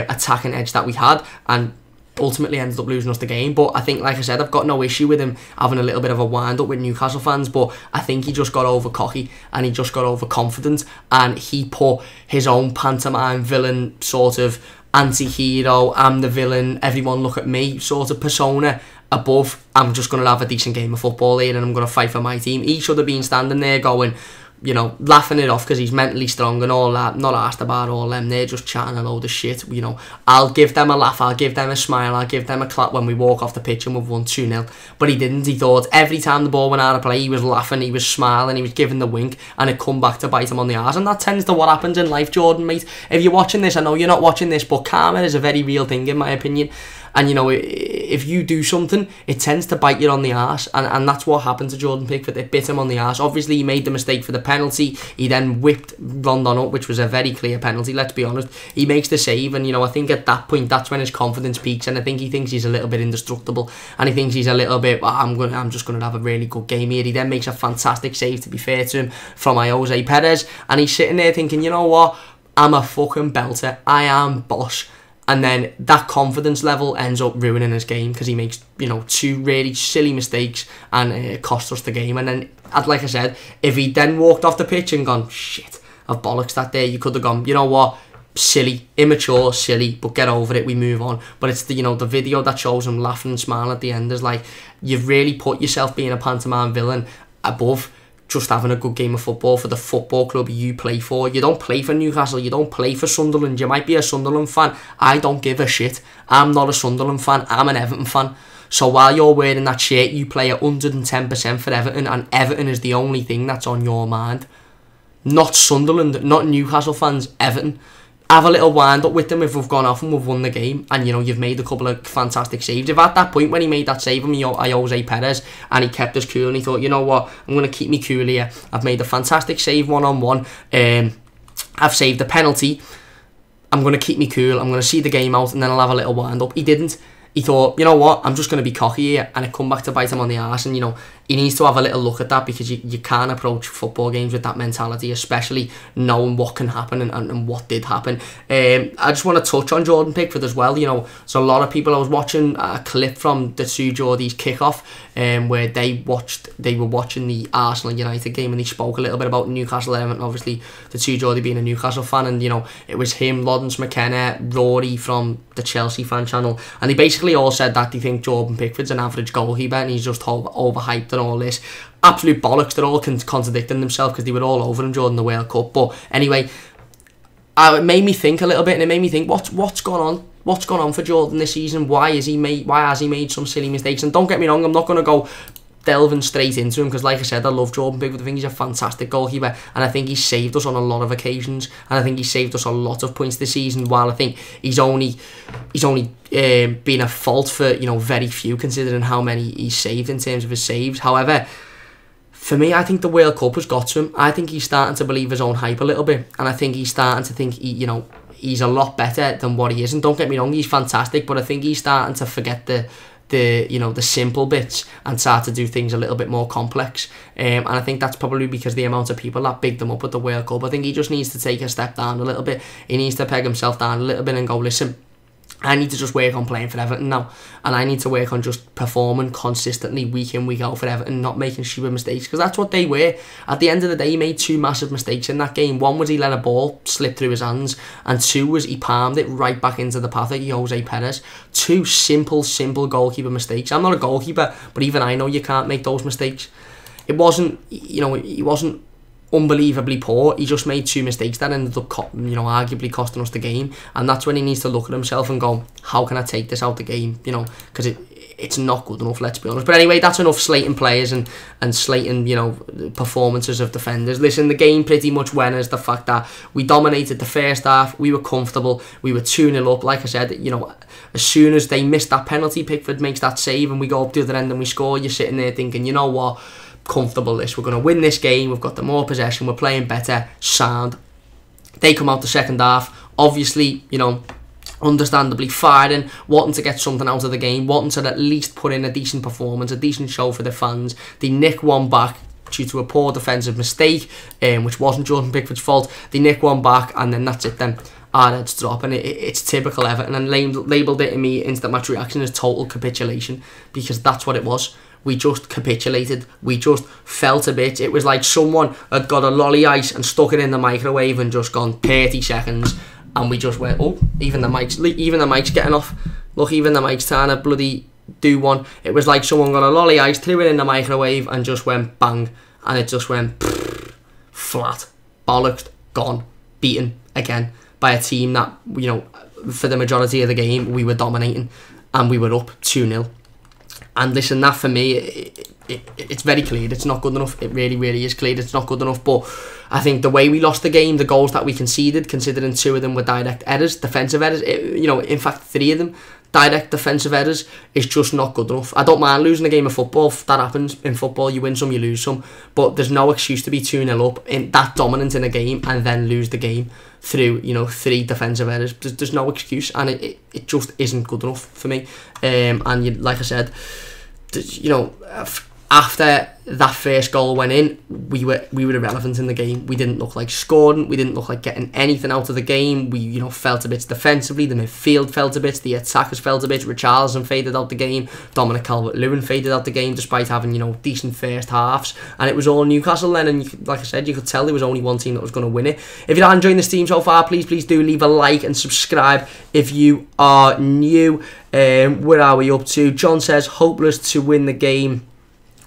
attacking edge that we had, and ultimately ended up losing us the game. But I think, like I said, I've got no issue with him having a little bit of a wind up with Newcastle fans, but I think he just got over cocky and he just got overconfident, and he put his own pantomime villain, sort of anti-hero, I'm the villain, everyone look at me sort of persona above, I'm just going to have a decent game of football here and I'm going to fight for my team. He should have been standing there going, you know, laughing it off because he's mentally strong and all that, not asked about all them. They're just chatting a load of shit, you know. I'll give them a laugh, I'll give them a smile, I'll give them a clap when we walk off the pitch and we've won 2-0. But he didn't. He thought every time the ball went out of play, he was laughing, he was smiling, he was giving the wink, and it come back to bite him on the arse. And that tends to what happens in life, Jordan, mate. If you're watching this, I know you're not watching this, but karma is a very real thing, in my opinion. And, you know, if you do something, it tends to bite you on the arse. And that's what happened to Jordan Pickford. It bit him on the arse. Obviously, he made the mistake for the penalty. He then whipped Rondon up, which was a very clear penalty, let's be honest. He makes the save, and, you know, I think at that point, that's when his confidence peaks. And I think he thinks he's a little bit indestructible. And he thinks he's a little bit, I'm just going to have a really good game here. He then makes a fantastic save, to be fair to him, from Jose Perez. And he's sitting there thinking, you know what? I'm a fucking belter. I am boss. And then that confidence level ends up ruining his game, because he makes, you know, 2 really silly mistakes, and it cost us the game. And then, like I said, if he then walked off the pitch and gone, shit, I've bollocks that day, you could have gone, you know what, silly, immature, silly, but get over it, we move on. But it's the, you know, the video that shows him laughing and smiling at the end is like, you've really put yourself being a pantomime villain above just having a good game of football for the football club you play for. You don't play for Newcastle, you don't play for Sunderland. You might be a Sunderland fan, I don't give a shit. I'm not a Sunderland fan, I'm an Everton fan. So while you're wearing that shirt, you play 110% for Everton, and Everton is the only thing that's on your mind. Not Sunderland, not Newcastle fans, Everton. Have a little wind up with them if we've gone off and we've won the game, and, you know, you've made a couple of fantastic saves. If at that point when he made that save on Jose Perez and he kept us cool and he thought, you know what, I'm going to keep me cool here, I've made a fantastic save one-on-one, I've saved the penalty, I'm going to keep me cool, I'm going to see the game out, and then I'll have a little wind up. He didn't. he thought, you know what, I'm just going to be cocky here, and it come back to bite him on the arse. And, you know, he needs to have a little look at that, because you can't approach football games with that mentality, especially knowing what can happen and what did happen. I just want to touch on Jordan Pickford as well. You know, so a lot of people, I was watching a clip from the two Geordies kickoff, where they were watching the Arsenal United game, and they spoke a little bit about Newcastle Everton, obviously the two Geordie being a Newcastle fan, and, you know, it was him, Lawrence McKenna, Rory from the Chelsea fan channel, and they basically all said that they think Jordan Pickford's an average goalkeeper and he's just overhyped and all this. Absolute bollocks. They're all contradicting themselves, because they were all over him during the World Cup. But anyway, it made me think a little bit, and it made me think, what's gone on? What's gone on for Jordan this season? Why has he made some silly mistakes? And don't get me wrong, I'm not going to go delving straight into him, because like I said, I love Jordan Pickford. I think he's a fantastic goalkeeper, and I think he's saved us on a lot of occasions, and I think he's saved us a lot of points this season, while I think he's only been at fault for, you know, very few, considering how many he's saved in terms of his saves. However, for me, I think the World Cup has got to him. I think he's starting to believe his own hype a little bit, and I think he's starting to think he's a lot better than what he is. And don't get me wrong, he's fantastic, but I think he's starting to forget the simple bits and start to do things a little bit more complex. And I think that's probably because the amount of people that bigged him up at the World Cup. I think he just needs to take a step down a little bit. He needs to peg himself down a little bit and go, listen, I need to just work on playing for Everton now, and I need to work on just performing consistently week in, week out for Everton, not making stupid mistakes, because that's what they were. At the end of the day, he made two massive mistakes in that game. One was he let a ball slip through his hands, and two was he palmed it right back into the path of Jose Perez. Two simple goalkeeper mistakes. I'm not a goalkeeper, but even I know you can't make those mistakes. It wasn't, you know, he wasn't unbelievably poor. He just made two mistakes that ended up, arguably costing us the game, and that's when he needs to look at himself and go, how can I take this out the game, you know, because it's not good enough, let's be honest. But anyway, that's enough slating players and slating, you know, performances of defenders. Listen, the game pretty much went as the fact that we dominated the first half, we were comfortable, we were 2-0 up. Like I said, you know, as soon as they missed that penalty, Pickford makes that save and we go up the other end and we score, you're sitting there thinking, you know what, comfortable this, we're going to win this game, we've got the more possession, we're playing better, sound. They come out the second half, obviously, you know, understandably firing, wanting to get something out of the game, wanting to at least put in a decent performance, a decent show for the fans. They nick one back due to a poor defensive mistake, which wasn't Jordan Pickford's fault. They nick one back, and then that's it then. Our heads drop, and it's typical Everton, and labelled it in me instant match reaction as total capitulation, because that's what it was. We just capitulated. We just felt a bit. It was like someone had got a lolly ice and stuck it in the microwave and just gone 30 seconds, and we just went, oh, even the mic's getting off. Look, even the mic's trying to bloody do one. It was like someone got a lolly ice, threw it in the microwave, and just went bang, and it just went flat, bollocked, gone, beaten again by a team that, you know, for the majority of the game we were dominating, and we were up 2-0. And listen, that for me, it's very clear. It's not good enough. It really, really is clear. It's not good enough. But I think the way we lost the game, the goals that we conceded, considering 2 of them were direct errors, defensive errors, you know, in fact 3 of them, direct defensive errors, is just not good enough. I don't mind losing a game of football. That happens in football. You win some, you lose some. But there's no excuse to be 2-0 up, in that dominant in a game, and then lose the game through, you know, 3 defensive errors. There's no excuse, and it just isn't good enough for me. And you, like I said, you know, after that first goal went in, we were irrelevant in the game. We didn't look like scoring. We didn't look like getting anything out of the game. We, you know, felt a bit defensively. The midfield felt a bit. The attackers felt a bit. Richarlison faded out the game. Dominic Calvert-Lewin faded out the game, despite having, you know, decent first halves. And it was all Newcastle then. And like I said, you could tell there was only one team that was going to win it. If you're not enjoying this team so far, please do leave a like and subscribe if you are new. Where are we up to? John says hopeless to win the game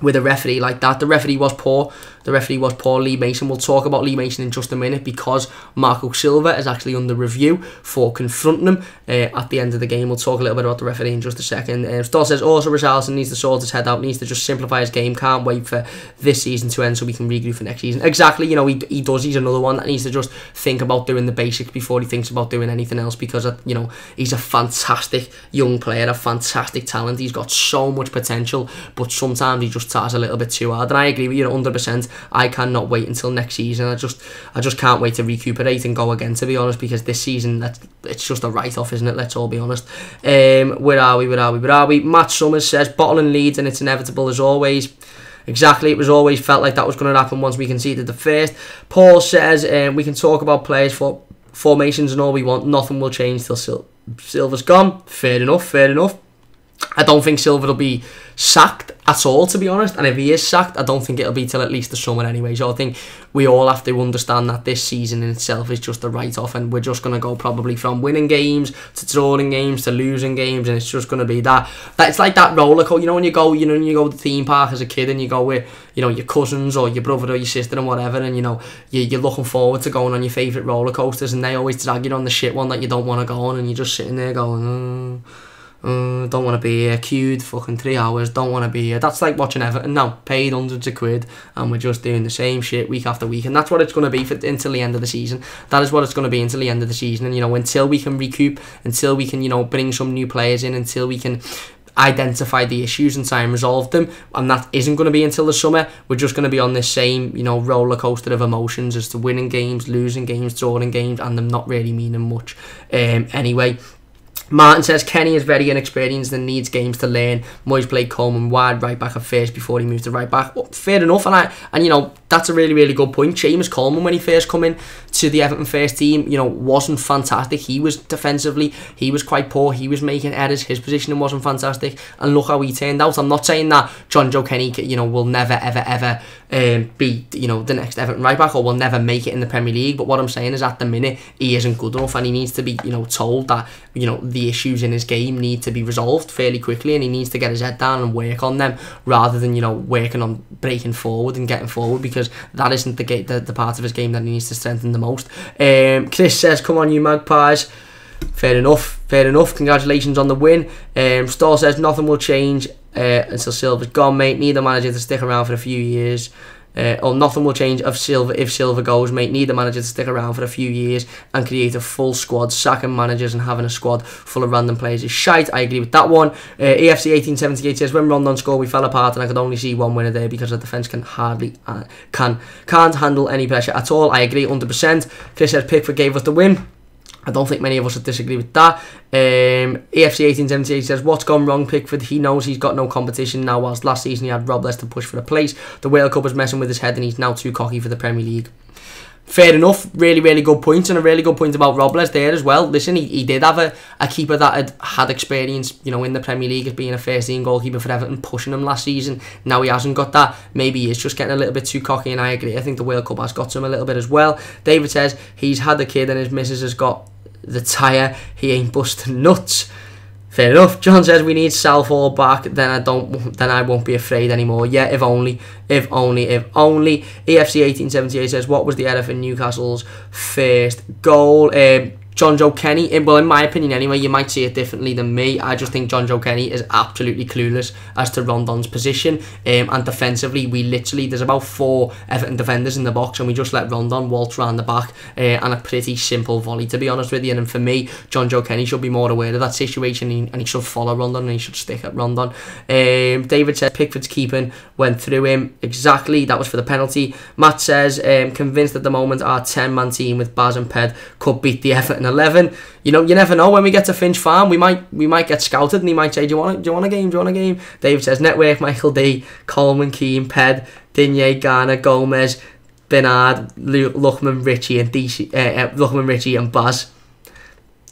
with a referee like that. The referee was poor. Lee Mason. We'll talk about Lee Mason in just a minute, because Marco Silva is actually under review for confronting him at the end of the game. We'll talk a little bit about the referee in just a second. Stoll says also Richarlison needs to sort his head out, needs to just simplify his game, can't wait for this season to end so we can regroup for next season. Exactly, you know, he does. He's another one that needs to just think about doing the basics before he thinks about doing anything else, because, you know, he's a fantastic young player, a fantastic talent. He's got so much potential, but sometimes he just Qatar's a little bit too hard. And I agree with you 100%. I cannot wait until next season. I just can't wait to recuperate and go again, to be honest, because this season, it's just a write-off, isn't it? Let's all be honest. Where are we? Matt Summers says, bottling leads and it's inevitable as always. Exactly, it was always felt like that was going to happen once we conceded the first. Paul says, we can talk about players for formations and all we want. Nothing will change till Silva's gone. Fair enough. I don't think Silva will be sacked at all, to be honest. And if he is sacked, I don't think it'll be till at least the summer anyway. So I think we all have to understand that this season in itself is just a write-off, and we're just going to go probably from winning games to drawing games to losing games, and it's just going to be that it's like that roller coaster. You know when you go to the theme park as a kid and you go with your cousins or your brother or your sister and whatever, and you're looking forward to going on your favourite roller coasters, and they always drag you on the shit one that you don't want to go on, and you're just sitting there going, don't want to be here, queued fucking 3 hours, don't want to be here. That's like watching Everton now, paid hundreds of quid, and we're just doing the same shit week after week, and that's what it's going to be until the end of the season. That is what it's going to be until the end of the season, and until we can recoup, until we can bring some new players in, until we can identify the issues and try and resolve them, and that isn't going to be until the summer. We're just going to be on this same roller coaster of emotions as to winning games, losing games, drawing games, and them not really meaning much anyway. Martin says Kenny is very inexperienced and needs games to learn. Moyes played Coleman wide right back at first before he moved to right back. Well, fair enough, and that's a really, really good point. Seamus Coleman, when he first come in to the Everton first team, wasn't fantastic. He was defensively, he was quite poor. He was making errors. His positioning wasn't fantastic, and look how he turned out. I'm not saying that John Joe Kenny, will never ever be the next Everton right back, or will never make it in the Premier League. But what I'm saying is, at the minute, he isn't good enough, and he needs to be told that the issues in his game need to be resolved fairly quickly, and he needs to get his head down and work on them rather than working on breaking forward and getting forward, because that isn't the part of his game that he needs to strengthen the most. Chris says, come on you Magpies. Fair enough. Congratulations on the win. Stoll says nothing will change until Silva's gone, mate. Need the manager to stick around for a few years. Nothing will change if Silva goes, mate. Need the manager to stick around for a few years and create a full squad. Sacking managers and having a squad full of random players is shite. I agree with that one. EFC 1878 says, when Rondon scored we fell apart and I could only see one winner there because the defence can't handle any pressure at all. I agree 100%. Chris says Pickford gave us the win. I don't think many of us would disagree with that. EFC 1878 says, what's gone wrong, Pickford? He knows he's got no competition now, whilst last season he had Robles to push for a place. The World Cup was messing with his head and he's now too cocky for the Premier League. Fair enough. Really, really good point, and a really good point about Robles there as well. Listen, he did have a keeper that had experience, in the Premier League as being a first-team goalkeeper for Everton, pushing him last season. Now he hasn't got that. Maybe he is just getting a little bit too cocky, and I agree. I think the World Cup has got to him a little bit as well. David says he's had a kid and his missus has got the tyre. He ain't busting nuts. Fair enough. John says we need Southall back, then I won't be afraid anymore. Yeah, if only. EFC 1878 says, what was the error for Newcastle's first goal? John Joe Kenny, well, in my opinion anyway, you might see it differently than me. I just think John Joe Kenny is absolutely clueless as to Rondon's position, and defensively, there's about 4 Everton defenders in the box, and we just let Rondon waltz round the back, and a pretty simple volley, to be honest with you. And for me, John Joe Kenny should be more aware of that situation, and he should follow Rondon, and he should stick at Rondon. David says Pickford's keeping went through him. Exactly, that was for the penalty. Matt says, convinced at the moment our 10-man team with Baz and Ped could beat the Everton 11. You never know. When we get to Finch Farm, we might get scouted, and he might say, do you want a game? David says network, Michael D, Coleman, Keane, Ped, Digne, Garner, Gomez, Bernard, Luckman, Richie and Baz.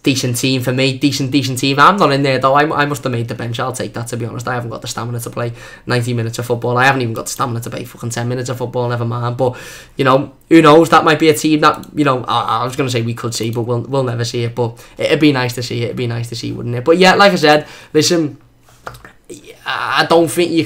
Decent team for me. Decent team. I'm not in there though. I must have made the bench. I'll take that, to be honest. I haven't got the stamina to play 90 minutes of football. I haven't even got the stamina to play fucking 10 minutes of football, never mind. But who knows? That might be a team that I was going to say we could see, but we'll never see it. But it'd be nice to see. It'd be nice to see, wouldn't it? But yeah, like I said, listen, I don't think you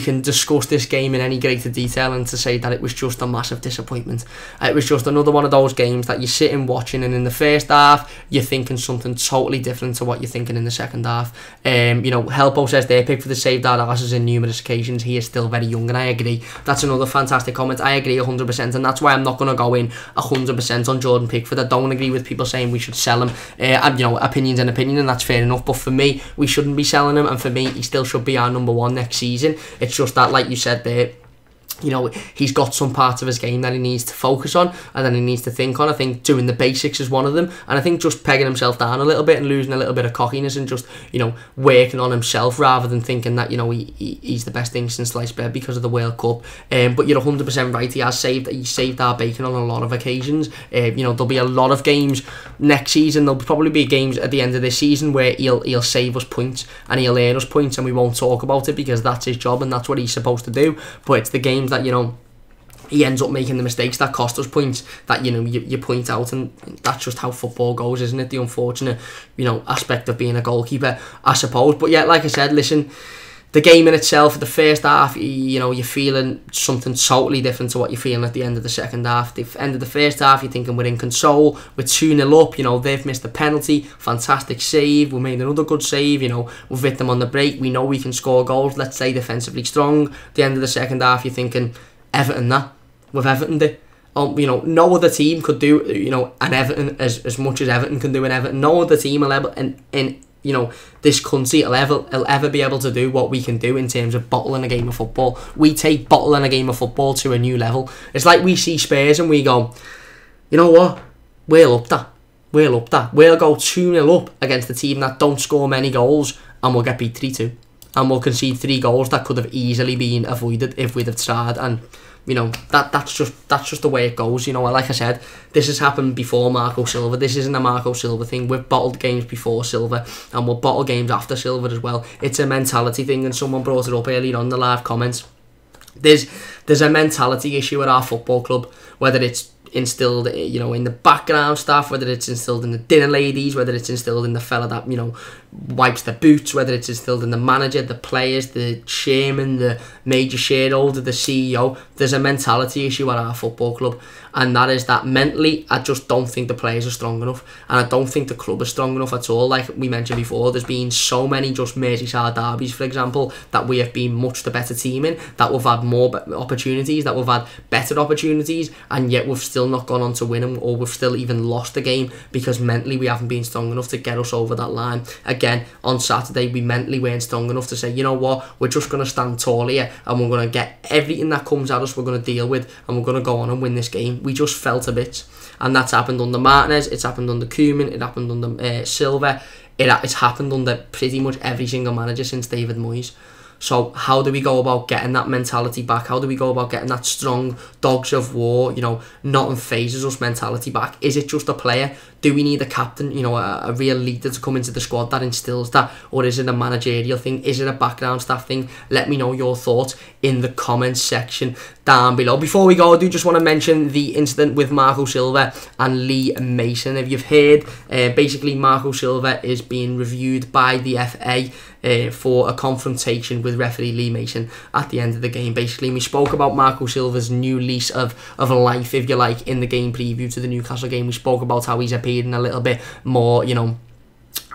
can discuss this game in any greater detail and to say that it was just a massive disappointment. It was just another one of those games that you're sitting watching, and in the first half you're thinking something totally different to what you're thinking in the second half. Helpo says they Pickford has saved our asses in numerous occasions. He is still very young, and I agree. That's another fantastic comment. I agree 100%, and that's why I'm not going to go in 100% on Jordan Pickford. I don't agree with people saying we should sell him. Opinions and opinion, and that's fair enough. But for me, we shouldn't be selling him, and for me, he still should be our number 1 next season. It's just that, like you said there, you know, he's got some parts of his game that he needs to focus on and then he needs to think on. I think doing the basics is one of them, and I think just pegging himself down a little bit and losing a little bit of cockiness and just, you know, working on himself rather than thinking that, you know, he's the best thing since sliced bread because of the World Cup. But you're 100% right, he saved our bacon on a lot of occasions. You know, there'll be a lot of games next season, there'll probably be games at the end of this season where he'll save us points and he'll earn us points and we won't talk about it because that's his job and that's what he's supposed to do. But it's the games that, you know, he ends up making the mistakes that cost us points that, you know, you point out, and that's just how football goes, isn't it? The unfortunate, you know, aspect of being a goalkeeper, I suppose. But yeah, like I said, listen, the game in itself, the first half, you know, you're feeling something totally different to what you're feeling at the end of the second half. The end of the first half, you're thinking we're in control, we're 2-0 up, you know, they've missed a penalty, fantastic save, we made another good save, you know, we've hit them on the break, we know we can score goals, let's say defensively strong. At the end of the second half, you're thinking, Everton that. With Everton did. You know, no other team could do, you know, an Everton as much as Everton can do in Everton. No other team will ever, in you know, this country will ever be able to do what we can do in terms of bottling a game of football. We take bottling a game of football to a new level. It's like we see Spurs and we go, you know what, we'll up that. We'll go 2-0 up against a team that don't score many goals and we'll get beat 3-2. And we'll concede 3 goals that could have easily been avoided if we'd have tried. And you know, that's just the way it goes. You know, like I said, this has happened before Marco Silva. This isn't a Marco Silva thing. We've bottled games before Silva and we'll bottle games after Silva as well. It's a mentality thing, and someone brought it up earlier on the live comments. There's a mentality issue at our football club, whether it's instilled, you know, in the background staff, whether it's instilled in the dinner ladies, whether it's instilled in the fella that, you know, wipes the boots, whether it's instilled in the manager, the players, the chairman, the major shareholder, the CEO. There's a mentality issue at our football club, and that is that mentally I just don't think the players are strong enough, and I don't think the club is strong enough at all. Like we mentioned before, there's been so many just Merseyside derbies, for example, that we have been much the better team in, that we've had more opportunities, that we've had better opportunities, and yet we've still not gone on to win them, or we've still even lost the game because mentally we haven't been strong enough to get us over that line. Again, on Saturday we mentally weren't strong enough to say, you know what, we're just going to stand tall here and we're going to get everything that comes at us, we're going to deal with, and we're going to go on and win this game. We just felt a bit, and that's happened under Martinez, it's happened under Koeman, it happened under Silva, it's happened under pretty much every single manager since David Moyes. So how do we go about getting that mentality back? How do we go about getting that strong dogs of war, you know, nothing phases us mentality back? Is it just a player? Do we need a captain, you know, a real leader to come into the squad that instills that? Or is it a managerial thing? Is it a background staff thing? Let me know your thoughts in the comments section down below. Before we go, I do just want to mention the incident with Marco Silva and Lee Mason. If you've heard, basically Marco Silva is being reviewed by the FA for a confrontation with referee Lee Mason at the end of the game. Basically, we spoke about Marco Silva's new lease of life, if you like, in the game preview to the Newcastle game. We spoke about how he's appearing a little bit more, you know,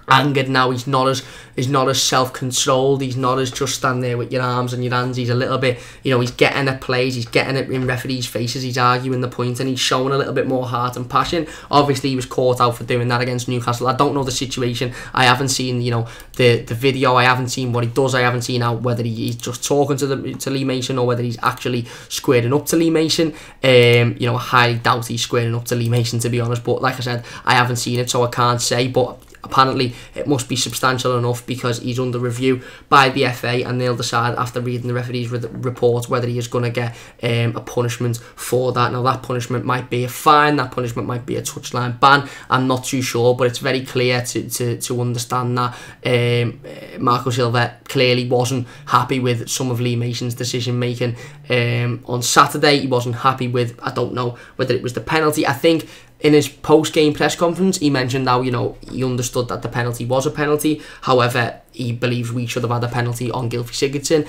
angered now. He's not as self-controlled. He's not as just stand there with your arms and your hands. He's a little bit, you know, he's getting at plays, he's getting it in referees' faces, he's arguing the point, and he's showing a little bit more heart and passion. Obviously he was caught out for doing that against Newcastle. I don't know the situation, I haven't seen, you know, the video, I haven't seen what he does, I haven't seen out whether he's just talking to Lee Mason or whether he's actually squaring up to Lee Mason. You know, I highly doubt he's squaring up to Lee Mason, to be honest, but like I said, I haven't seen it, so I can't say, but apparently it must be substantial enough because he's under review by the FA, and they'll decide after reading the referee's report whether he is going to get a punishment for that. Now that punishment might be a fine, that punishment might be a touchline ban, I'm not too sure, but it's very clear to understand that Marco Silva clearly wasn't happy with some of Lee Mason's decision making on Saturday. He wasn't happy with, I don't know whether it was the penalty. I think in his post-game press conference, he mentioned how, you know, he understood that the penalty was a penalty. However, he believes we should have had a penalty on Gylfi-Sigurdsson.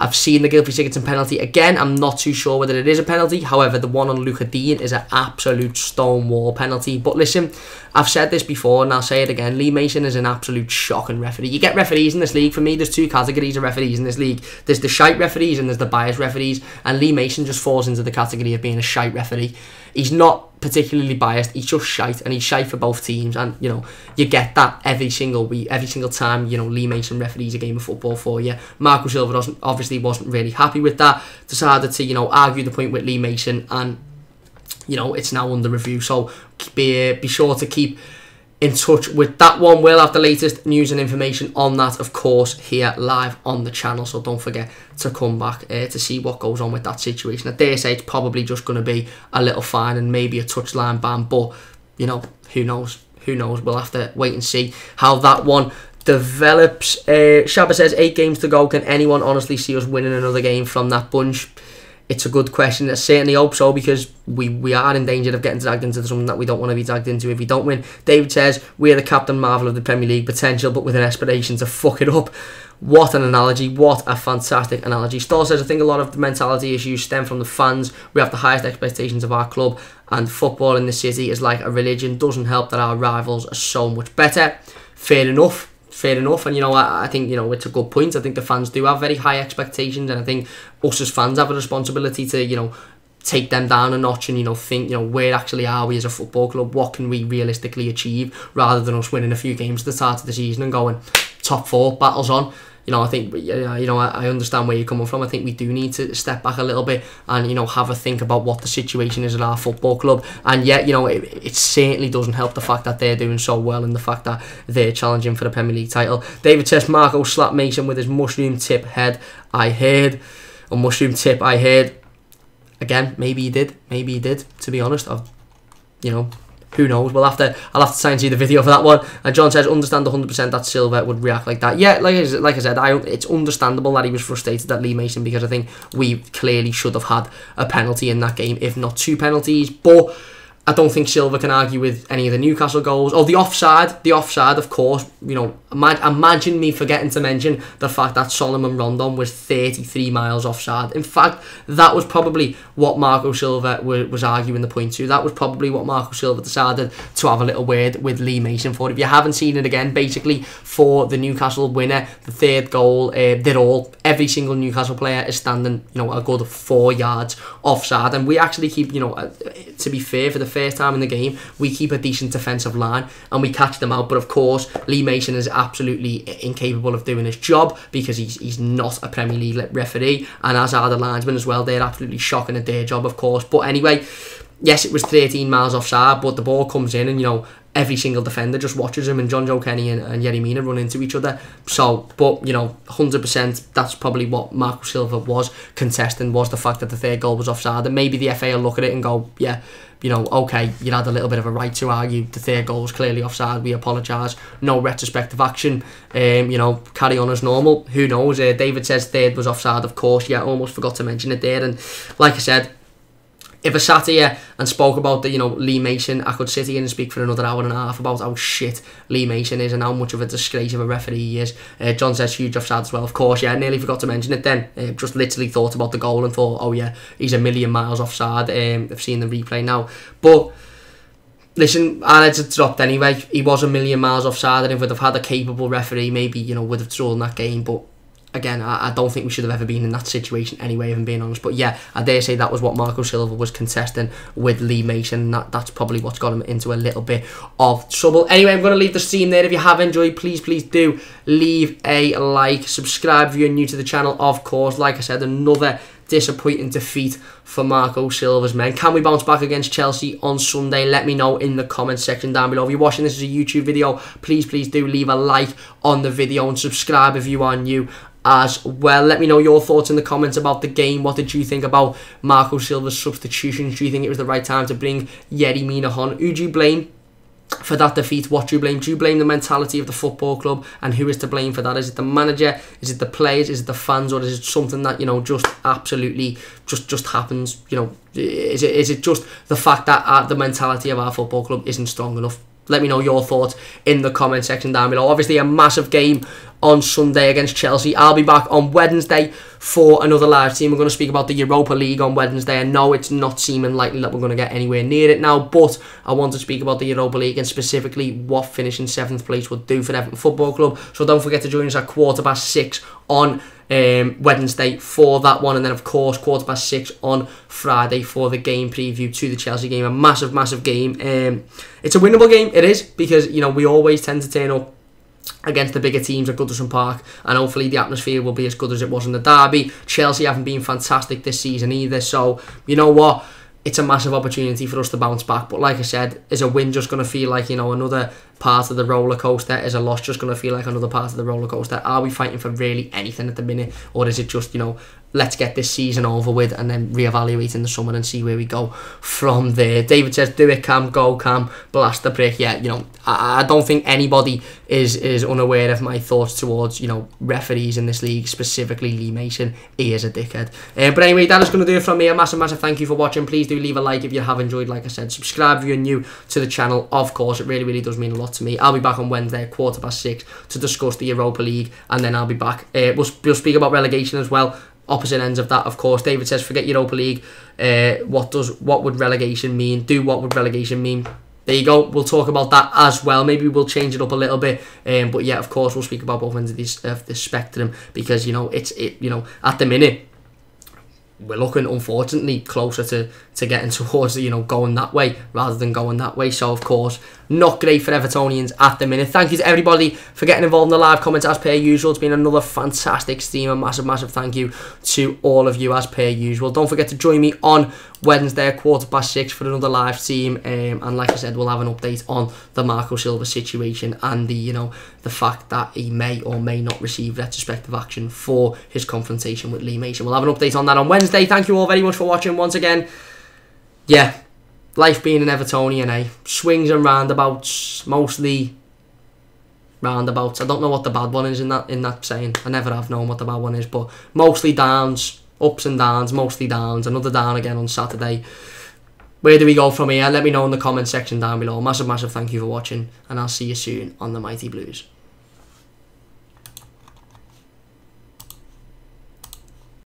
I've seen the Gylfi-Sigurdsson penalty again. I'm not too sure whether it is a penalty. However, the one on Luca Dean is an absolute stonewall penalty. But listen, I've said this before and I'll say it again. Lee Mason is an absolute shocking referee. You get referees in this league. For me, there's two categories of referees in this league. There's the shite referees and there's the biased referees. And Lee Mason just falls into the category of being a shite referee. He's not particularly biased. He's just shite, and he's shite for both teams. And you know, you get that every single week, every single time. You know, Lee Mason referees a game of football for you. Marco Silva obviously wasn't really happy with that. Decided to, you know, argue the point with Lee Mason, and you know, it's now under review. So be sure to keep in touch with that one. We'll have the latest news and information on that, of course, here live on the channel. So don't forget to come back to see what goes on with that situation. I dare say it's probably just going to be a little fine and maybe a touchline ban, but you know, who knows? Who knows? We'll have to wait and see how that one develops. Shabba says 8 games to go. Can anyone honestly see us winning another game from that bunch? It's a good question. I certainly hope so, because we are in danger of getting dragged into something that we don't want to be dragged into if we don't win. David says, we're the Captain Marvel of the Premier League, potential but with an aspiration to fuck it up. What an analogy. What a fantastic analogy. Stoll says, I think a lot of the mentality issues stem from the fans. We have the highest expectations of our club, and football in the city is like a religion. Doesn't help that our rivals are so much better. Fair enough. Fair enough, and you know, I think, you know, it's a good point. I think the fans do have very high expectations, and I think us as fans have a responsibility to, you know, take them down a notch and, you know, think, you know, where actually are we as a football club? What can we realistically achieve, rather than us winning a few games at the start of the season and going top 4, battles on. You know, I think, you know, I understand where you're coming from. I think we do need to step back a little bit and, you know, have a think about what the situation is at our football club. And yet, you know, it certainly doesn't help the fact that they're doing so well and the fact that they're challenging for the Premier League title. David says, Marco slapped Mason with his mushroom tip head. I heard. A mushroom tip, I heard. Again, maybe he did. Maybe he did, to be honest. You know, who knows? I'll have to try and see the video for that one. And John says, understand 100% that Silva would react like that. Yeah, like I said, it's understandable that he was frustrated at Lee Mason, because I think we clearly should have had a penalty in that game, if not 2 penalties. But I don't think Silva can argue with any of the Newcastle goals. Oh, the offside, of course. You know, imagine me forgetting to mention the fact that Solomon Rondon was 33 miles offside. In fact, that was probably what Marco Silva was arguing the point to. That was probably what Marco Silva decided to have a little word with Lee Mason for. If you haven't seen it again, basically for the Newcastle winner, the 3rd goal, every single Newcastle player is standing, you know, a good 4 yards offside. And we actually keep, you know, to be fair, for the first time in the game, we keep a decent defensive line and we catch them out. But of course, Lee Mason is absolutely incapable of doing his job, because he's not a Premier League referee, and as are the linesmen as well. They're absolutely shocking at their job, of course. But anyway, yes, it was 13 miles offside, but the ball comes in and, you know, every single defender just watches him, and John Joe Kenny and Yerry Mina run into each other. So, but, you know, 100%, that's probably what Marco Silva was contesting, was the fact that the 3rd goal was offside. And maybe the FA will look at it and go, yeah, you know, okay, you had a little bit of a right to argue the 3rd goal was clearly offside. We apologise. No retrospective action. You know, carry on as normal. Who knows? David says 3rd was offside, of course. Yeah, almost forgot to mention it there. And like I said, if I sat here and spoke about the, you know, Lee Mason, I could sit here and speak for another hour and a half about how shit Lee Mason is and how much of a disgrace of a referee he is. John says huge offside as well. Of course, yeah, I nearly forgot to mention it then. Just literally thought about the goal and thought, oh yeah, he's a million miles offside. I've seen the replay now. But listen, our heads had dropped anyway. He was a million miles offside, and if we'd have had a capable referee, maybe, you know, would have drawn that game. But again, I don't think we should have ever been in that situation anyway, if I'm being honest. But yeah, I dare say that was what Marco Silva was contesting with Lee Mason. That's probably what's got him into a little bit of trouble. Anyway, I'm going to leave the stream there. If you have enjoyed, please do leave a like. Subscribe if you're new to the channel, of course. Like I said, another disappointing defeat for Marco Silva's men. Can we bounce back against Chelsea on Sunday? Let me know in the comment section down below. If you're watching this as a YouTube video, please do leave a like on the video and subscribe if you are new as well. Let me know your thoughts in the comments about the game. What did you think about Marco Silva's substitutions? Do you think it was the right time to bring Yerry Mina on? Who do you blame for that defeat? What do you blame? Do you blame the mentality of the football club? And who is to blame for that? Is it the manager? Is it the players? Is it the fans? Or is it something that, you know, just absolutely just happens? You know, is it just the fact that the mentality of our football club isn't strong enough? Let me know your thoughts in the comment section down below. Obviously, a massive game on Sunday against Chelsea. I'll be back on Wednesday for another live stream. We're going to speak about the Europa League on Wednesday. I know it's not seeming likely that we're going to get anywhere near it now, but I want to speak about the Europa League and specifically what finishing 7th place would do for Everton Football Club. So don't forget to join us at 6:15 on Wednesday for that one, and then of course 6:15 on Friday for the game preview to the Chelsea game. A massive game. It's a winnable game, it is, because you know we always tend to turn up against the bigger teams at Goodison Park, and hopefully the atmosphere will be as good as it was in the derby. Chelsea haven't been fantastic this season either, so you know what, it's a massive opportunity for us to bounce back. But like I said, is a win just going to feel like, you know, another part of the roller coaster? Is a loss just going to feel like another part of the roller coaster? Are we fighting for really anything at the minute, or is it just, you know, let's get this season over with and then reevaluate in the summer and see where we go from there? David says, do it, Cam, go Cam, blast the brick. Yeah, you know, I don't think anybody is unaware of my thoughts towards, you know, referees in this league, specifically Lee Mason. He is a dickhead. But anyway, that is going to do it from me. A massive thank you for watching. Please do leave a like if you have enjoyed. Like I said, subscribe if you're new to the channel. Of course, it really does mean a lot to me. I'll be back on Wednesday at 6:15 to discuss the Europa League, and then I'll be back. We'll speak about relegation as well. Opposite ends of that, of course. David says, forget Europa League. What would relegation mean? What would relegation mean? There you go. We'll talk about that as well. Maybe we'll change it up a little bit. But yeah, of course, we'll speak about both ends of this spectrum, because you know you know, at the minute we're looking, unfortunately, closer to getting towards, you know, going that way rather than going that way. So of course, not great for Evertonians at the minute. Thank you to everybody for getting involved in the live comments as per usual. It's been another fantastic stream. A massive thank you to all of you as per usual. Don't forget to join me on Wednesday at 6:15 for another live stream. And like I said, we'll have an update on the Marco Silva situation and the, you know, the fact that he may or may not receive retrospective action for his confrontation with Lee Mason. We'll have an update on that on Wednesday. Thank you all very much for watching once again. Yeah, life being an Evertonian, eh? Swings and roundabouts, mostly roundabouts. I don't know what the bad one is in that saying. I never have known what the bad one is, but mostly downs, ups and downs, mostly downs. Another down again on Saturday. Where do we go from here? Let me know in the comment section down below. Massive thank you for watching, and I'll see you soon on the Mighty Blues.